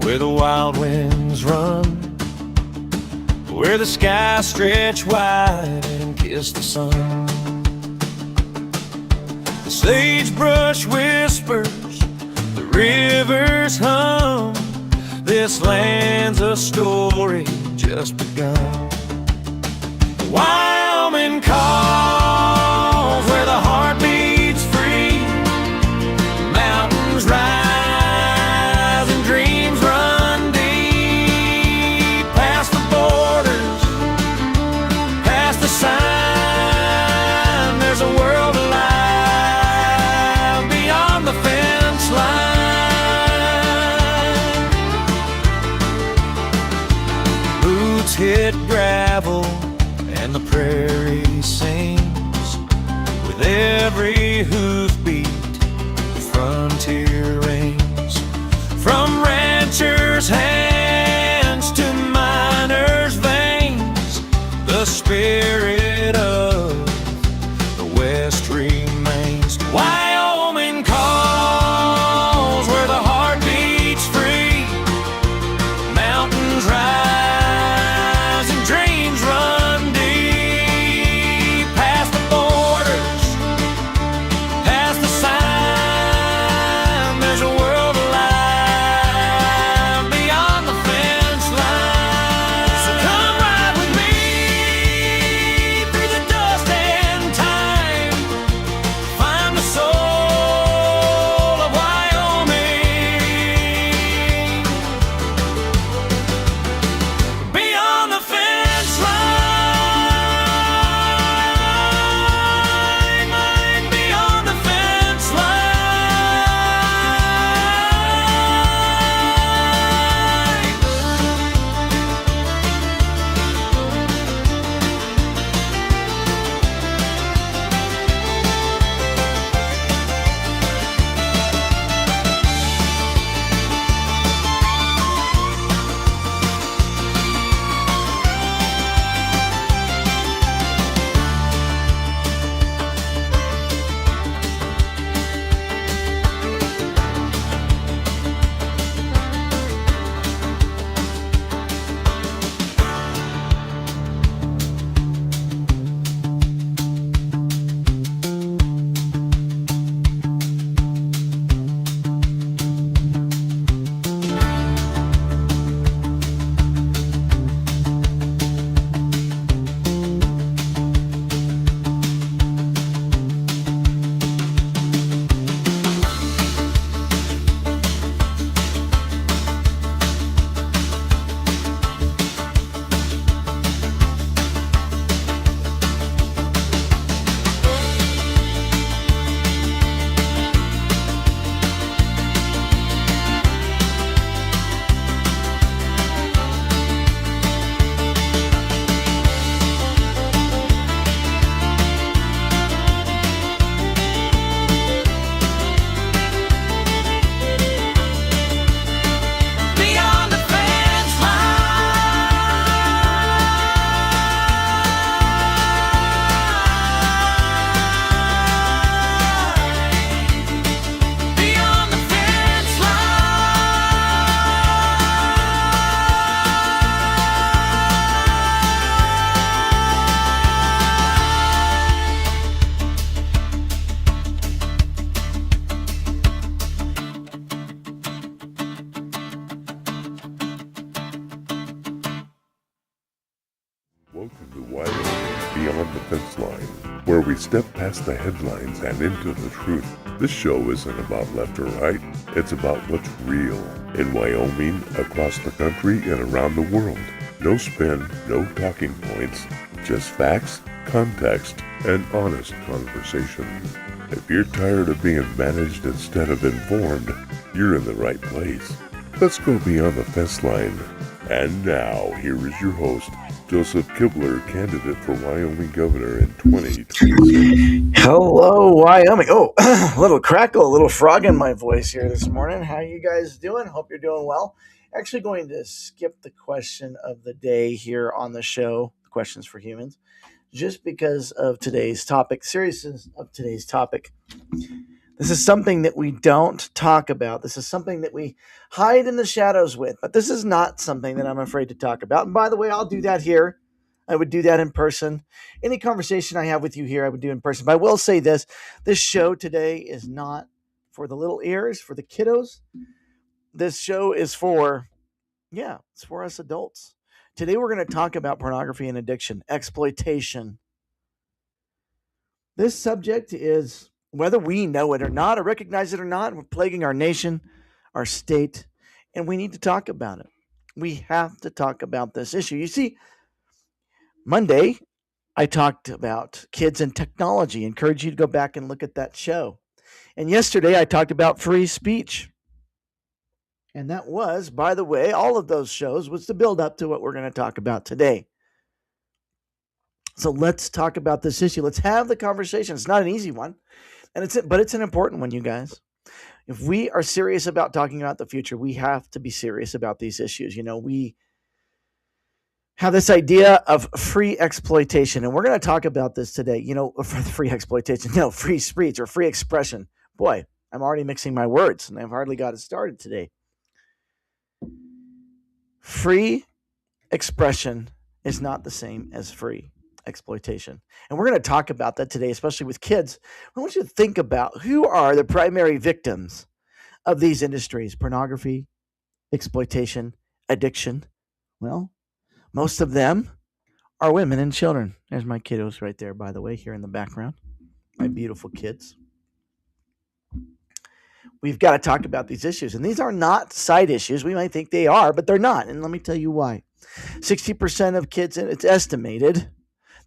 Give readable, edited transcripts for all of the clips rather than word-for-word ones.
where the wild winds run, where the skies stretch wide and kiss the sun. The sagebrush whispers, the rivers hum. This land's a story just begun. Wyoming calls, where the heart beats free. Mountains rise and dreams run deep. Past the borders, past the sign, there's a world alive beyond the fence line. Boots hit gravel and the prairie sings. With every hoofbeat, the frontier rings. From ranchers' hands to miners' veins, the spirit of the West remains. Wyoming calls, where the heart beats free. Mountains rise and dreams run deep. Past the borders, past the sign, there's a world alive beyond the fence line. So come ride with me through the dust and time. Find the soul of Wyoming beyond the fence line. Mine beyond the fence line. Beyond the fence line. Beyond the fence Welcome to Wyoming Beyond the Fence Line, where we step past the headlines and into the truth. This show isn't about left or right, it's about what's real in Wyoming, across the country, and around the world. No spin, no talking points, just facts, context, and honest conversation. If you're tired of being managed instead of informed, you're in the right place. Let's go beyond the fence line. And now, here is your host, Joseph Kibler, candidate for Wyoming governor in 2026. Hello, Wyoming. Oh, a little crackle, a little frog in my voice here this morning. How you guys doing? Hope you're doing well. Actually going to skip the question of the day here on the show, Questions for Humans, just because of today's topic, seriousness of today's topic. This is something that we don't talk about. This is something that we hide in the shadows with. But this is not something that I'm afraid to talk about. And by the way, I'll do that here. I would do that in person. Any conversation I have with you here, I would do in person. But I will say this show today is not for the little ears, for the kiddos. This show is for, it's for us adults. Today we're going to talk about pornography and addiction, exploitation. This subject is, whether we know it or not, or recognize it or not, we're plaguing our nation, our state, and we need to talk about it. We have to talk about this issue. You see, Monday, I talked about kids and technology. I encourage you to go back and look at that show. And yesterday, I talked about free speech. And that was, by the way, all of those shows was to build up to what we're going to talk about today. So let's talk about this issue. Let's have the conversation. It's not an easy one, but it's an important one, you guys. If we are serious about talking about the future, we have to be serious about these issues. We have this idea of free exploitation, and we're going to talk about this today. Free exploitation, free speech or free expression. Boy, I'm already mixing my words, and I've hardly got it started today. Free expression is not the same as free exploitation. And we're going to talk about that today, especially with kids. I want you to think about who are the primary victims of these industries: pornography, exploitation, addiction. Well, most of them are women and children. There's my kiddos right there, by the way, here in the background. My beautiful kids. We've got to talk about these issues. And these are not side issues. We might think they are, but they're not. And let me tell you why. 60% of kids, it's estimated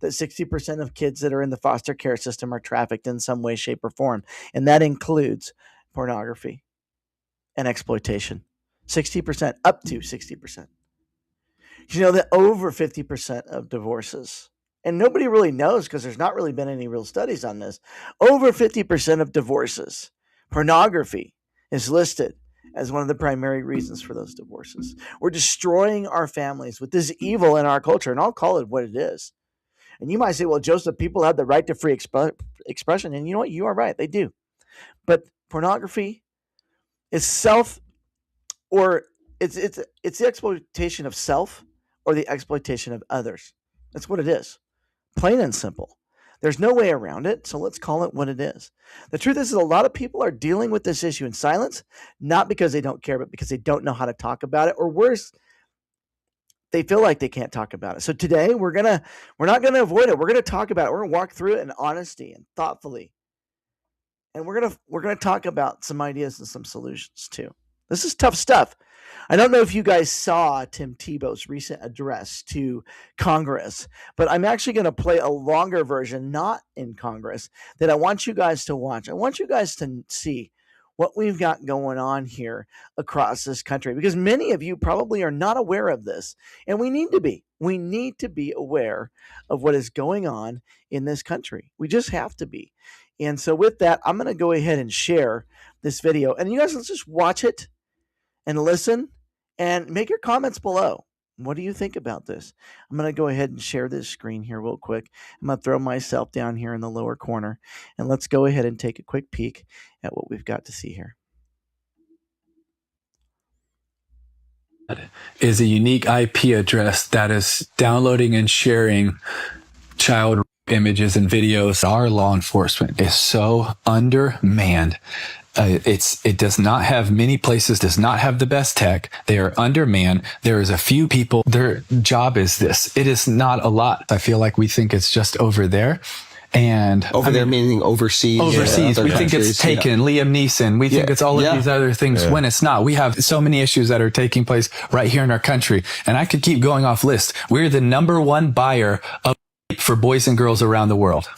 that 60% of kids that are in the foster care system are trafficked in some way, shape, or form. And that includes pornography and exploitation. 60%, up to 60%. You know that over 50% of divorces, and nobody really knows because there's not really been any real studies on this, over 50% of divorces, pornography is listed as one of the primary reasons for those divorces. We're destroying our families with this evil in our culture, and I'll call it what it is. And you might say, well, Joseph, people have the right to free expression. And you know what? You are right. They do. But pornography is it's the exploitation of self or the exploitation of others. That's what it is. Plain and simple. There's no way around it, so let's call it what it is. The truth is a lot of people are dealing with this issue in silence, not because they don't care, but because they don't know how to talk about it, or worse, they feel like they can't talk about it. So today we're not gonna avoid it. We're gonna talk about it. We're gonna walk through it in honesty and thoughtfully, and we're gonna talk about some ideas and some solutions too. This is tough stuff. I don't know if you guys saw Tim Tebow's recent address to Congress, but I'm actually going to play a longer version, not in Congress, that I want you guys to watch. I want you guys to see what we've got going on here across this country, because many of you probably are not aware of this, and we need to be. We need to be aware of what is going on in this country. We just have to be. And so with that, I'm going to go ahead and share this video, and you guys, let's just watch it and listen and make your comments below. What do you think about this? I'm going to go ahead and share this screen here real quick. I'm going to throw myself down here in the lower corner, and let's go ahead and take a quick peek at what we've got to see here. Is a unique IP address that is downloading and sharing child images and videos. Our law enforcement is so undermanned. It does not have, many places does not have the best tech. They are undermanned. There is a few people, their job is this. It is not a lot. I feel like we think it's just over there. And there meaning overseas. Overseas. We think it's Taken, Liam Neeson. We think it's all of these other things when it's not. We have so many issues that are taking place right here in our country. And I could keep going off list. We're the #1 buyer of rape for boys and girls around the world.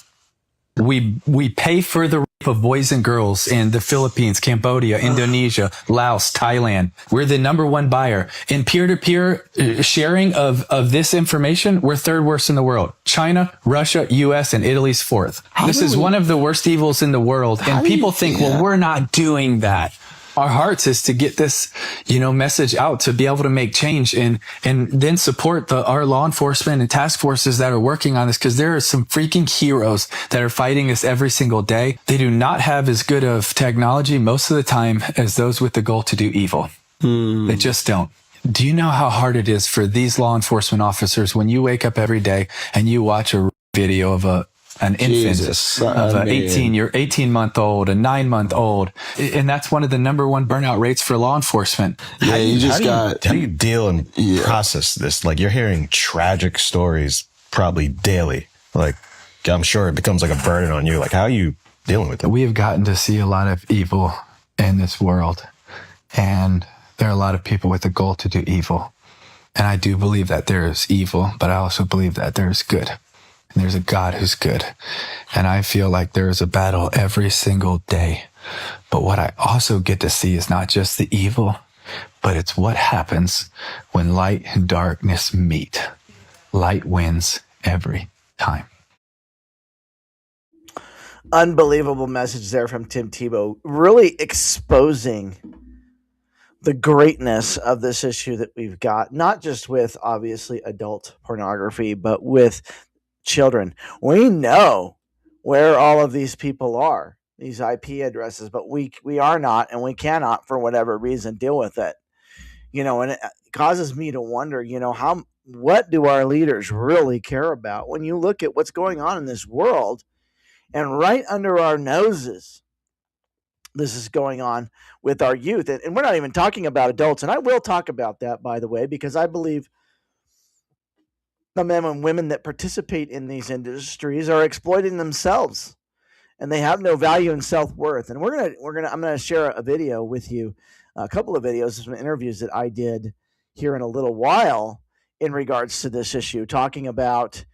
We pay for the rape of boys and girls in the Philippines, Cambodia, Indonesia, Laos, Thailand. We're the #1 buyer. In peer-to-peer sharing of this information, we're 3rd worst in the world. China, Russia, US, and Italy's 4th. This is one of the worst evils in the world. And people think, well, we're not doing that. our hearts is to get this, message out, to be able to make change and then support our law enforcement and task forces that are working on this. Cause there are some freaking heroes that are fighting this every single day. They do not have as good of technology most of the time as those with the goal to do evil. They just don't. Do you know how hard it is for these law enforcement officers when you wake up every day and you watch a video of an infant, of an 18-month-old, a 9-month-old, and that's one of the number one burnout rates for law enforcement. Yeah, how do you deal and process this? Like, you're hearing tragic stories probably daily. Like, I'm sure it becomes like a burden on you. Like, how are you dealing with it? We have gotten to see a lot of evil in this world, and there are a lot of people with a goal to do evil. And I do believe that there is evil, but I also believe that there is good. And there's a God who's good. And I feel like there is a battle every single day. But what I also get to see is not just the evil, but it's what happens when light and darkness meet. Light wins every time. Unbelievable message there from Tim Tebow, really exposing the greatness of this issue that we've got, not just with obviously adult pornography, but with children. We know where all of these people are, these IP addresses, but we are not, and we cannot, for whatever reason, deal with it. And it causes me to wonder, what do our leaders really care about when you look at what's going on in this world, and right under our noses, this is going on with our youth. And we're not even talking about adults. And I will talk about that, by the way, because I believe the men and women that participate in these industries are exploiting themselves, and they have no value and self-worth. And I'm going to share a video with you, a couple of videos, some interviews that I did here in a little while in regards to this issue, talking about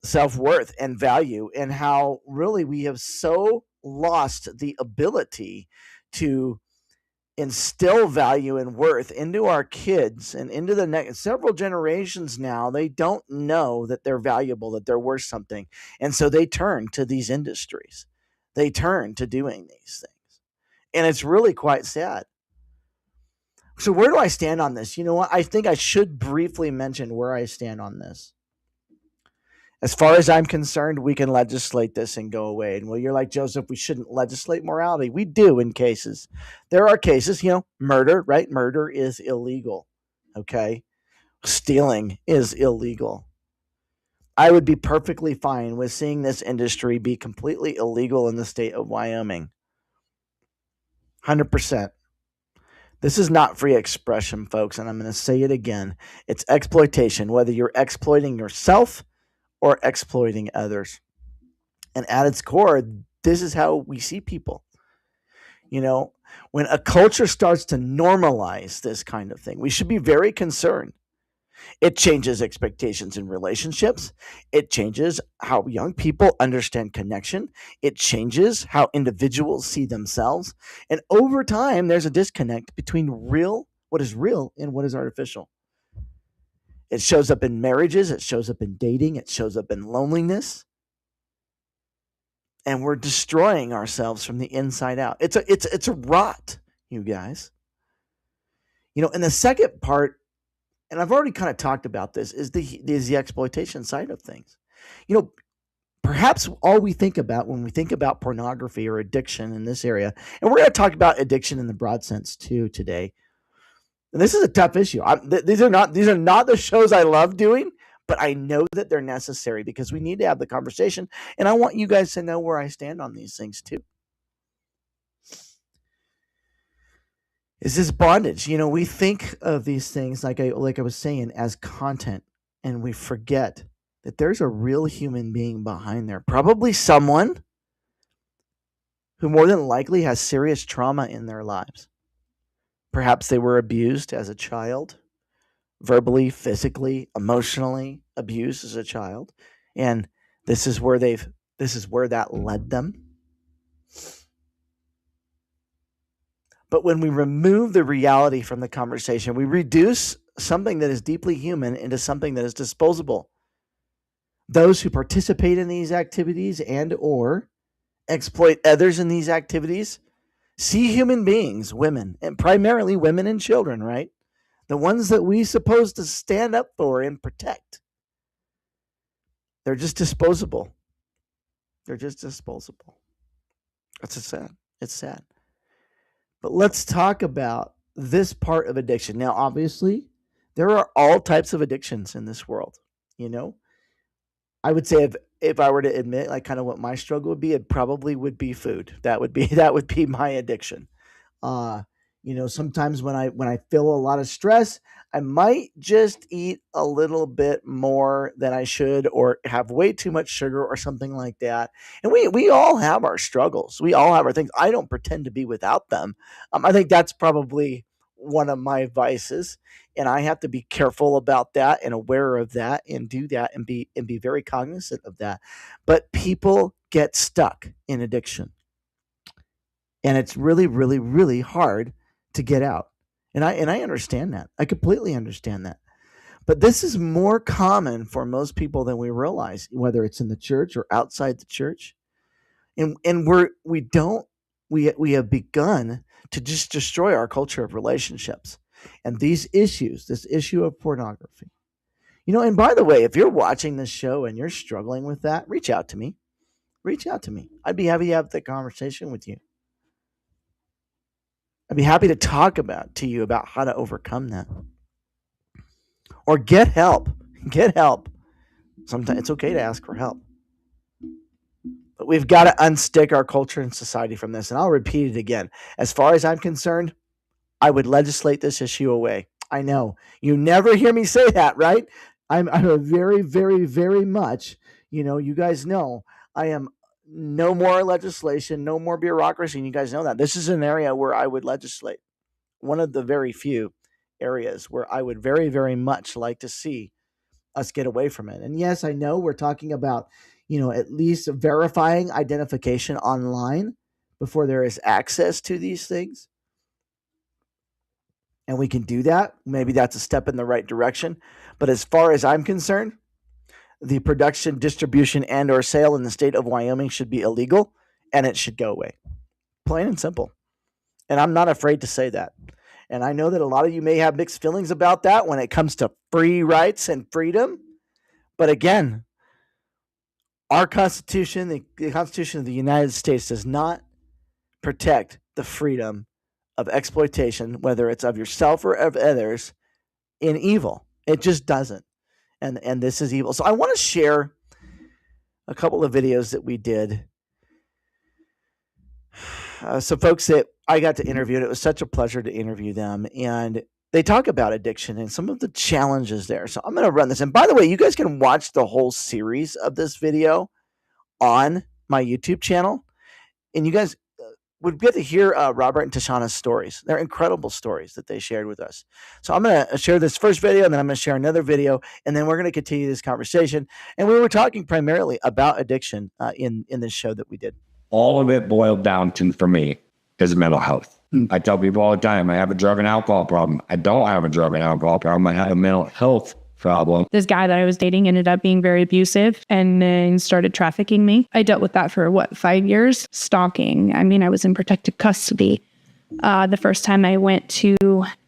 self-worth and value, and how really we have so lost the ability to instill value and worth into our kids and into the next several generations. Now they don't know that they're valuable, that they're worth something. And so they turn to these industries. They turn to doing these things. And it's really quite sad. So where do I stand on this? You know what? I think I should briefly mention where I stand on this. As far as I'm concerned, we can legislate this and go away. And well, you're like, Joseph, we shouldn't legislate morality. We do in cases. There are cases, murder, right? Murder is illegal. Okay. Stealing is illegal. I would be perfectly fine with seeing this industry be completely illegal in the state of Wyoming. 100%. This is not free expression, folks. And I'm going to say it again. It's exploitation, whether you're exploiting yourself or exploiting others. And at its core, this is how we see people. When a culture starts to normalize this kind of thing, we should be very concerned. It changes expectations in relationships. It changes how young people understand connection. It changes how individuals see themselves. And over time, there's a disconnect between what is real and what is artificial. It shows up in marriages. It shows up in dating. It shows up in loneliness. And we're destroying ourselves from the inside out. It's a rot, you guys. And the second part, and I've already kind of talked about this, is the exploitation side of things. Perhaps all we think about when we think about pornography or addiction in this area, and we're going to talk about addiction in the broad sense too today. And this is a tough issue. These are not the shows I love doing, but I know that they're necessary because we need to have the conversation. And I want you guys to know where I stand on these things too. Is this bondage? We think of these things, like I was saying, as content, and we forget that there's a real human being behind there. Probably someone who more than likely has serious trauma in their lives. Perhaps they were abused as a child, verbally, physically, emotionally abused as a child, and this is where that led them. But when we remove the reality from the conversation, we reduce something that is deeply human into something that is disposable. Those who participate in these activities and or exploit others in these activities see human beings, women, and primarily women and children, right? The ones that we supposed to stand up for and protect. They're just disposable. They're just disposable. That's sad. It's sad. But let's talk about this part of addiction. Now, obviously, there are all types of addictions in this world. You know, I would say if I were to admit like kind of what my struggle would be, it probably would be food. That would be my addiction. Uh, sometimes when I feel a lot of stress, I might just eat a little bit more than I should, or have way too much sugar or something like that. And we all have our struggles. We all have our things. I don't pretend to be without them. I think that's probably one of my vices, and I have to be careful about that and aware of that and do that and be very cognizant of that. But people get stuck in addiction, and it's really, really, really hard to get out. And I understand that. I completely understand that. But this is more common for most people than we realize, whether it's in the church or outside the church. And we have begun to just destroy our culture of relationships. And this issue of pornography. And by the way, if you're watching this show and you're struggling with that, reach out to me. Reach out to me. I'd be happy to have the conversation with you. I'd be happy to talk to you about how to overcome that. Or get help. Get help. Sometimes it's okay to ask for help. But we've got to unstick our culture and society from this. And I'll repeat it again. As far as I'm concerned, I would legislate this issue away. I know. You never hear me say that, right? I'm a very, very, very much, you guys know, I am no more legislation, no more bureaucracy. And you guys know that. This is an area where I would legislate. One of the very few areas where I would very, very much like to see us get away from it. And yes, I know we're talking about, at least verifying identification online before there is access to these things. And we can do that. Maybe that's a step in the right direction. But as far as I'm concerned, the production, distribution, and or sale in the state of Wyoming should be illegal, and it should go away. Plain and simple. And I'm not afraid to say that. And I know that a lot of you may have mixed feelings about that when it comes to free rights and freedom. But again, our Constitution, the Constitution of the United States, does not protect the freedom of exploitation, whether it's of yourself or of others, in evil. It just doesn't. And this is evil. So I want to share a couple of videos that we did. Some folks that I got to interview, and it was such a pleasure to interview them. And they talk about addiction and some of the challenges there. So I'm going to run this. And by the way, you guys can watch the whole series of this video on my YouTube channel. And you guys would get to hear Robert and Tashana's stories. They're incredible stories that they shared with us. So I'm going to share this first video, and then I'm going to share another video, and then we're going to continue this conversation. And we were talking primarily about addiction in this show that we did. All of it boiled down to, for me, is mental health. I tell people all the time, I have a drug and alcohol problem. I don't have a drug and alcohol problem. I have a mental health problem. This guy that I was dating ended up being very abusive and then started trafficking me. I dealt with that for 5 years? Stalking. I mean, I was in protective custody. The first time I went to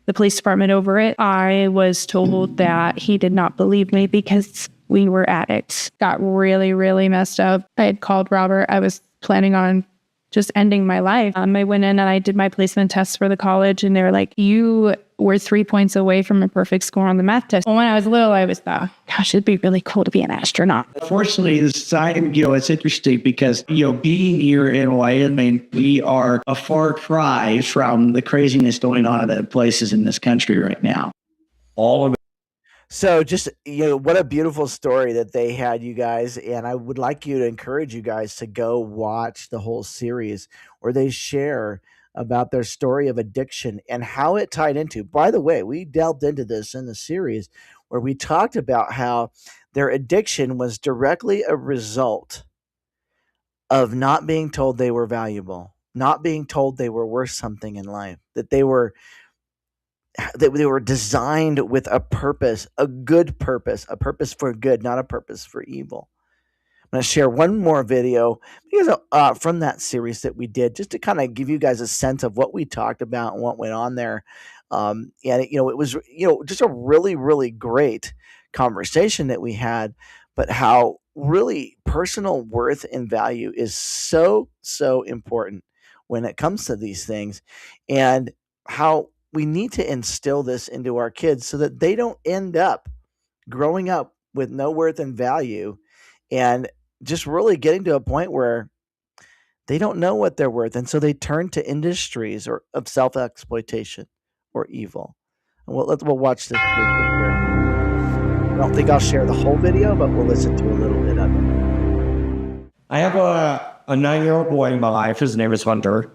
the police department over it, I was told that he did not believe me because we were addicts. Got really, really messed up. I had called Robert. I was planning on just ending my life. I went in and I did my placement tests for the college, and they were like, you were 3 points away from a perfect score on the math test. When I was little, I was thought, gosh, it'd be really cool to be an astronaut. Fortunately, the society, it's interesting because, being here in Wyoming, we are a far cry from the craziness going on in places in this country right now. All of it. So just, what a beautiful story that they had, you guys. And I would like you to encourage you guys to go watch the whole series where they share about their story of addiction and how it tied into. By the way, we delved into this in the series where we talked about how their addiction was directly a result of not being told they were valuable, not being told they were worth something in life, that they were designed with a purpose, a good purpose, a purpose for good, not a purpose for evil. I'm going to share one more video because from that series that we did, just to kind of give you guys a sense of what we talked about and what went on there. And it was just a really, really great conversation that we had, but how really personal worth and value is so important when it comes to these things, and how we need to instill this into our kids so that they don't end up growing up with no worth and value, and just really getting to a point where they don't know what they're worth. And so they turn to industries or of self exploitation or evil. And we'll watch this here. I don't think I'll share the whole video, but we'll listen to a little bit of it. I have a 9-year-old boy in my life. His name is Hunter.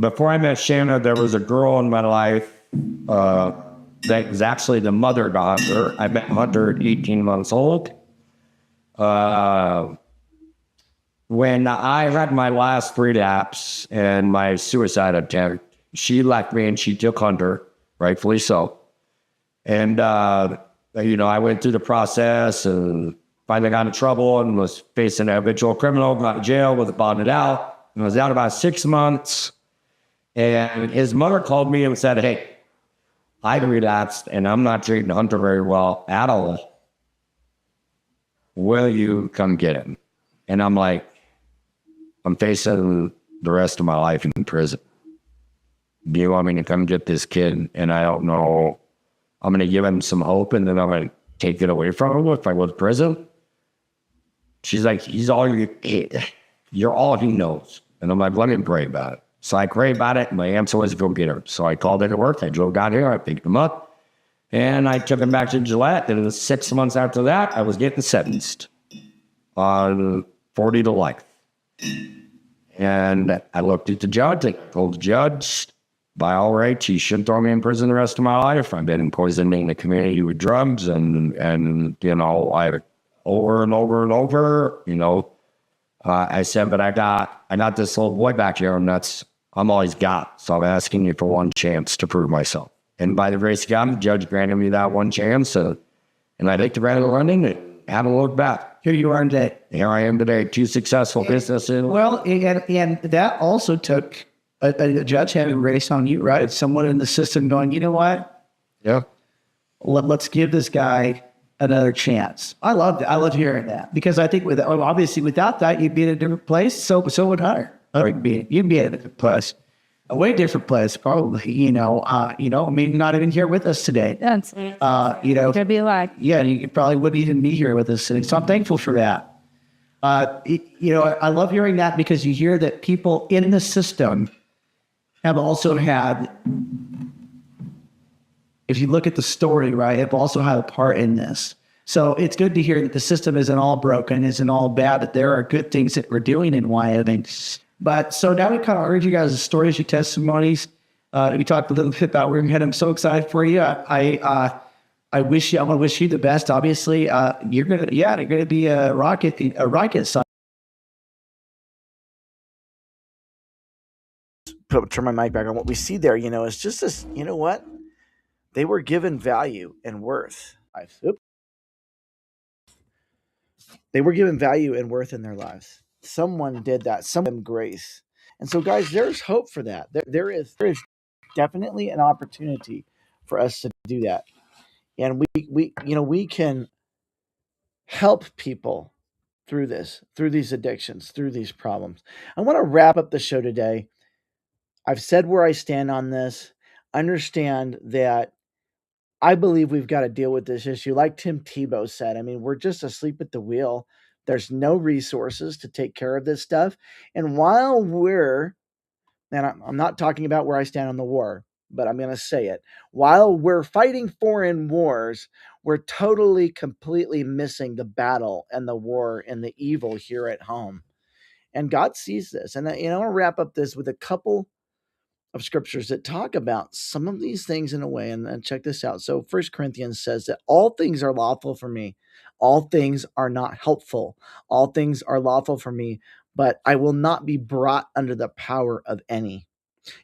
Before I met Shanna, there was a girl in my life that was actually the mother to Hunter. I met Hunter at 18 months old. When I had my last relapse and my suicide attempt, she left me and she took Hunter, rightfully so. And, I went through the process and finally got in trouble and was facing an habitual criminal, got to jail, was bonded out, and was out about 6 months. And his mother called me and said, hey, I relapsed and I'm not treating Hunter very well at all. Will you come get him? And I'm like, I'm facing the rest of my life in prison. Do you want me to come get this kid? And I don't know. I'm going to give him some hope and then I'm going to take it away from him if I go to prison. She's like, you're all he knows. And I'm like, let me pray about it. So I prayed about it, and my answer was go get him. So I called into work. I drove down here. I picked him up, and I took him back to Gillette. And 6 months after that, I was getting sentenced on 40 to life. And I looked at the judge. I told the judge, by all rights, he should throw me in prison the rest of my life. I've been poisoning the community with drugs, and I over and over and over, I said, but I got this little boy back here, and I'm all he's got. So I'm asking you for one chance to prove myself. And by the grace of God, the judge granted me that one chance. And I took the ground running and haven't looked back. Here you are today. Here I am today, 2 successful businesses. Well, and that also took a judge having grace on you, right? Someone in the system going, you know what? Yeah. Let's give this guy another chance. I love hearing that, because I think obviously without that, you'd be in a different place. So would Hunter. You'd be in a different place, a way different place, probably. Not even here with us today. That's could be like, yeah, you probably wouldn't even be here with us today. So I'm thankful for that. I love hearing that, because you hear that people in the system have also had, if you look at the story, right, have also had a part in this. So it's good to hear that the system isn't all broken, isn't all bad, that there are good things that we're doing in Wyoming. But so now we kind of heard you guys' stories, your testimonies. We talked a little bit about where you're headed. I'm so excited for you. I want to wish you the best. Obviously, you're gonna be a rocket scientist. Turn my mic back on. What we see there, is just this. You know what? They were given value and worth. They were given value and worth in their lives. Someone did that. Someone grace. And so, guys, there's hope for that. There is definitely an opportunity for us to do that. And we can help people through these addictions, through these problems. I want to wrap up the show today. I've said where I stand on this. Understand that I believe we've got to deal with this issue. Like Tim Tebow said, I mean, we're just asleep at the wheel. There's no resources to take care of this stuff. And while I'm not talking about where I stand on the war, but I'm going to say it. While we're fighting foreign wars, we're totally, completely missing the battle and the war and the evil here at home. And God sees this. And I want to wrap up this with a couple of scriptures that talk about some of these things in a way. And check this out. So 1 Corinthians says that all things are lawful for me. All things are not helpful. All things are lawful for me, but I will not be brought under the power of any.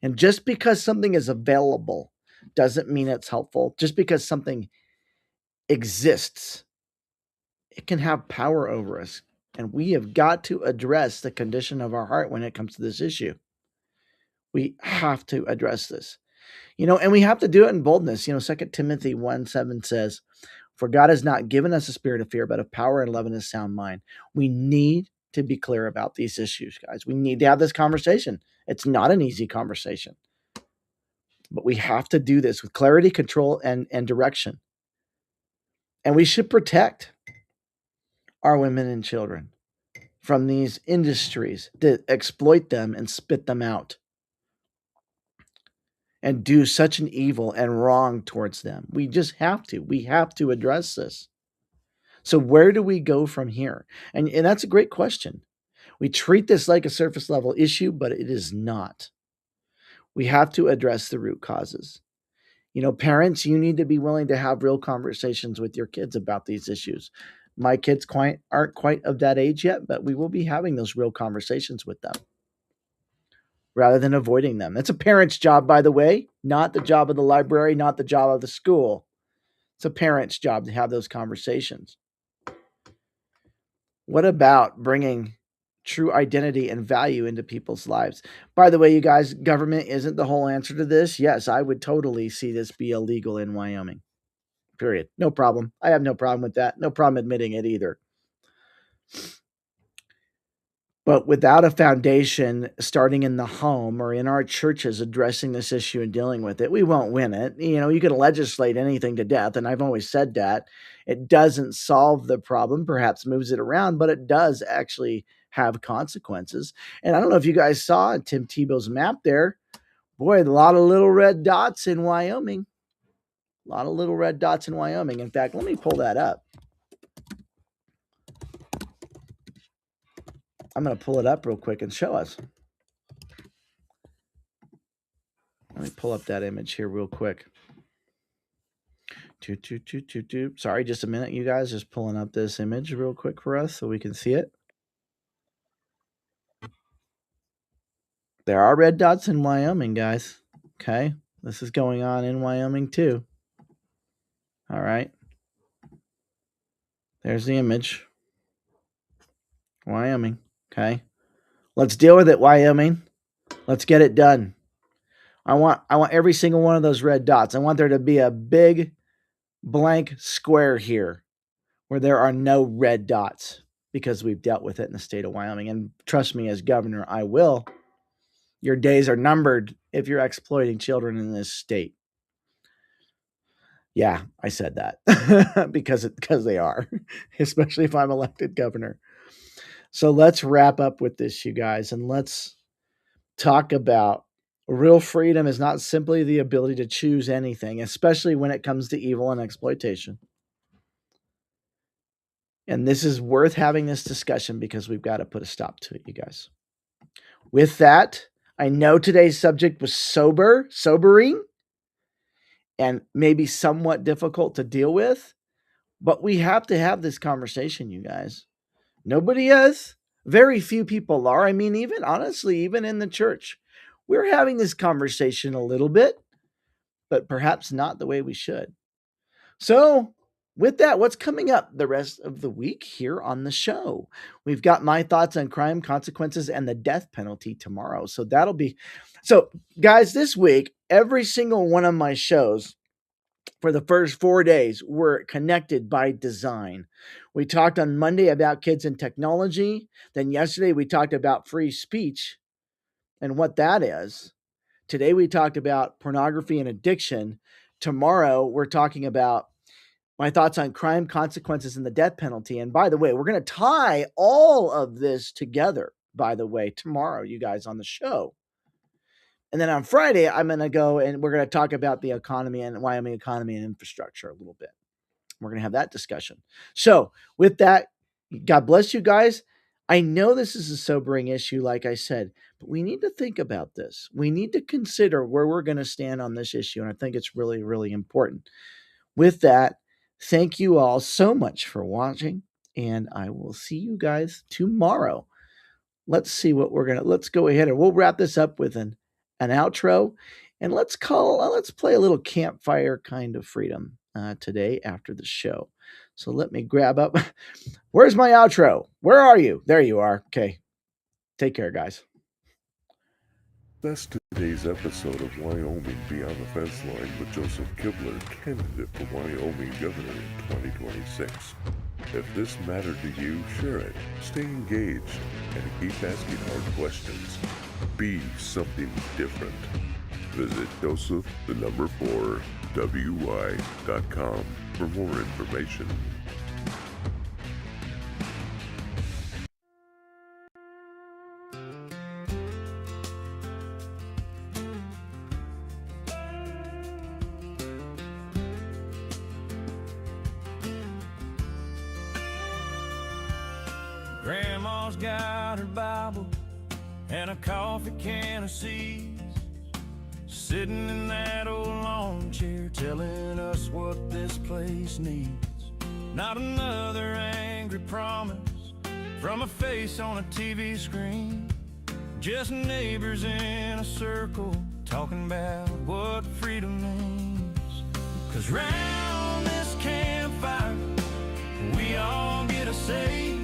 And just because something is available doesn't mean it's helpful. Just because something exists, it can have power over us. And we have got to address the condition of our heart when it comes to this issue. We have to address this. And we have to do it in boldness. 2 Timothy 1:7 says, "For God has not given us a spirit of fear, but of power and love and a sound mind." We need to be clear about these issues, guys. We need to have this conversation. It's not an easy conversation, but we have to do this with clarity, control, and direction. And we should protect our women and children from these industries that exploit them and spit them out and do such an evil and wrong towards them. We just have to. We have to address this. So where do we go from here? And that's a great question. We treat this like a surface level issue, but it is not. We have to address the root causes. Parents, you need to be willing to have real conversations with your kids about these issues. My kids aren't quite of that age yet, but we will be having those real conversations with them rather than avoiding them. That's a parent's job, by the way, not the job of the library, not the job of the school. It's a parent's job to have those conversations. What about bringing true identity and value into people's lives? By the way, you guys, government isn't the whole answer to this. Yes, I would totally see this be illegal in Wyoming. Period. No problem. I have no problem with that. No problem admitting it either. But without a foundation starting in the home or in our churches addressing this issue and dealing with it, we won't win it. You can legislate anything to death, and I've always said that. It doesn't solve the problem, perhaps moves it around, but it does actually have consequences. And I don't know if you guys saw Tim Tebow's map there. Boy, a lot of little red dots in Wyoming. A lot of little red dots in Wyoming. In fact, let me pull that up. I'm going to pull it up real quick and show us. Let me pull up that image here real quick. Sorry, just a minute, you guys. Just pulling up this image real quick for us so we can see it. There are red dots in Wyoming, guys. Okay. This is going on in Wyoming too. All right. There's the image. Wyoming. Okay. Let's deal with it, Wyoming. Let's get it done. I want every single one of those red dots. I want there to be a big blank square here where there are no red dots because we've dealt with it in the state of Wyoming. And trust me, as governor, I will. Your days are numbered if you're exploiting children in this state. Yeah, I said that because they are, especially if I'm elected governor. So let's wrap up with this, you guys, and let's talk about real freedom is not simply the ability to choose anything, especially when it comes to evil and exploitation. And this is worth having this discussion because we've got to put a stop to it, you guys. With that, I know today's subject was sobering, and maybe somewhat difficult to deal with, but we have to have this conversation, you guys. Nobody is. Very few people are. I mean, even in the church, we're having this conversation a little bit, but perhaps not the way we should. So with that, what's coming up the rest of the week here on the show? We've got my thoughts on crime, consequences, and the death penalty tomorrow. So guys, this week, every single one of my shows for the first 4 days were connected by design. We talked on Monday about kids and technology. Then yesterday we talked about free speech and what that is. Today we talked about pornography and addiction. Tomorrow we're talking about my thoughts on crime, consequences, and the death penalty. And by the way, we're going to tie all of this together, by the way, tomorrow, you guys, on the show. And then on Friday, I'm going to go and we're going to talk about the economy and Wyoming economy and infrastructure a little bit. We're going to have that discussion. So with that, God bless you guys. I know this is a sobering issue, like I said, but we need to think about this. We need to consider where we're going to stand on this issue. And I think it's really, really important. With that, thank you all so much for watching, and I will see you guys tomorrow. Let's go ahead and we'll wrap this up with an outro, and let's play a little campfire kind of freedom today after the show. So let me grab up. Where's my outro? Where are you? There you are. Okay. Take care, guys. That's today's episode of Wyoming Beyond the Fence Line with Joseph Kibler, candidate for Wyoming governor in 2026. If this mattered to you, share it, stay engaged, and keep asking hard questions. Be something different. Visit Joseph4wy.com for more information. Grandma's got her Bible and a coffee can of seeds, sitting in that old lawn chair telling us what this place needs. Not another angry promise from a face on a TV screen, just neighbors in a circle talking about what freedom means. 'Cause round this campfire we all get a say.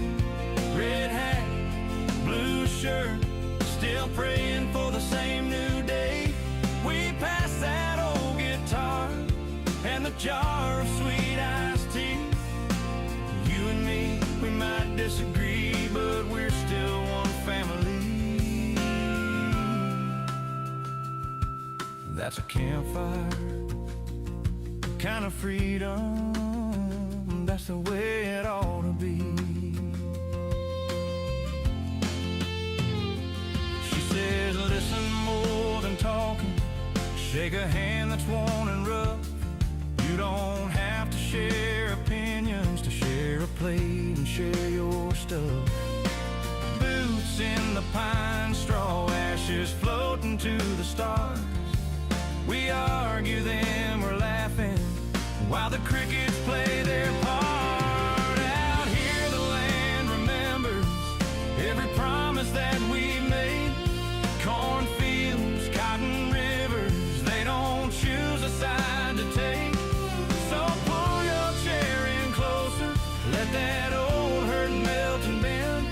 Red hat, blue shirt, still praying for the same new day. We pass that old guitar and the jar of sweet iced tea. You and me, we might disagree, but we're still one family. That's a campfire kind of freedom. That's the way it ought to be. Says listen more than talking, shake a hand that's worn and rough. You don't have to share opinions to share a plate and share your stuff. Boots in the pine straw, ashes floating to the stars. We argue, then we're laughing while the crickets play their part. Out here the land remembers every promise that we made. Cornfields, cotton rivers, they don't choose a side to take. So pull your chair in closer, let that old hurt melt and bend.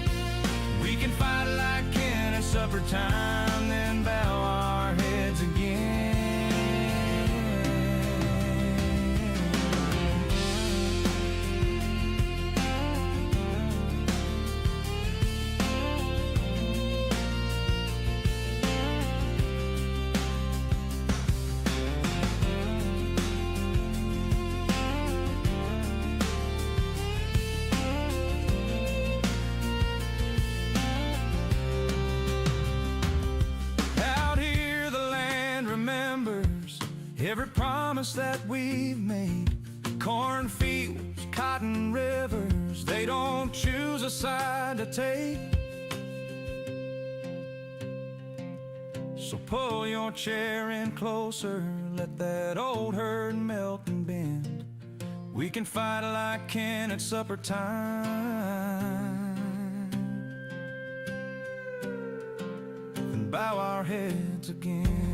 We can fight like Ken at supper time, then bow our heads again. Every promise that we've made. Cornfields, cotton rivers, they don't choose a side to take. So pull your chair in closer, let that old herd melt and bend. We can fight like Ken at supper time, and bow our heads again.